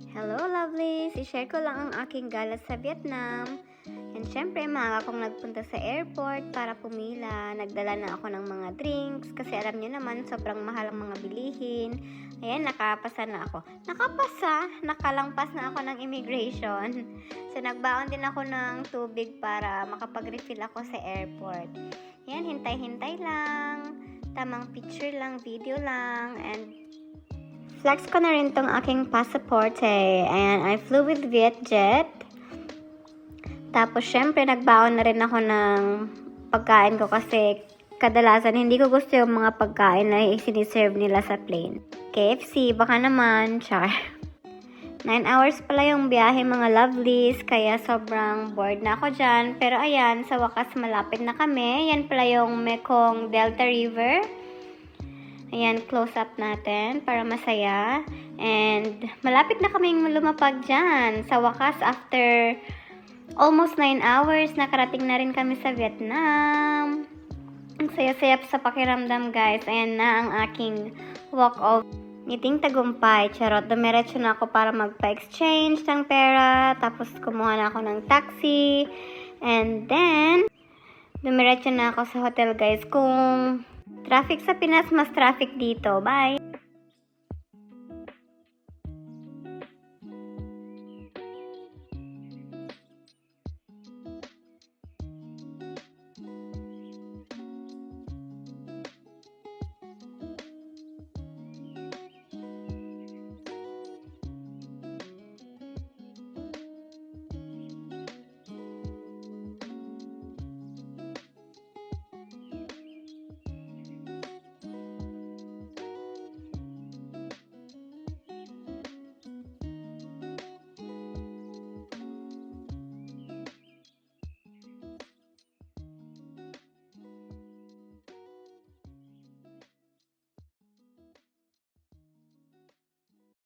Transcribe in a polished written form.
Hello, lovelies! I-share ko lang ang aking gala sa Vietnam. And syempre, maaga akong nagpunta sa airport para pumila. Nagdala na ako ng mga drinks kasi alam niyo naman, sobrang mahal ang mga bilihin. Ayan, nakapasa na ako. Nakalampas na ako ng immigration. So, nagbaon din ako ng tubig para makapag-refill ako sa airport. Ayan, hintay-hintay lang. Tamang picture lang, video lang, and flex ko na rin tong aking passport eh. Ayan, I flew with Vietjet. Tapos, syempre, nagbaon na rin ako ng pagkain ko kasi kadalasan hindi ko gusto yung mga pagkain na siniserve nila sa plane. KFC, baka naman, char. 9 hours pala yung biyahe mga lovelies, kaya sobrang bored na ako dyan. Pero ayan, sa wakas malapit na kami. Yan pala yung Mekong Delta River. Ayan, close up natin para masaya. And malapit na kaming lumapag dyan. Sa wakas, after almost 9 hours, nakarating na rin kami sa Vietnam. Ang saya-saya sa pakiramdam, guys. Ayan na ang aking walk-off. Ngiting tagumpay. Charot, dumiretso na ako para magpa-exchange ng pera. Tapos kumuha na ako ng taxi. And then, dumiretso na ako sa hotel, guys. Kung traffic sa Pinas, mas traffic dito. Bye!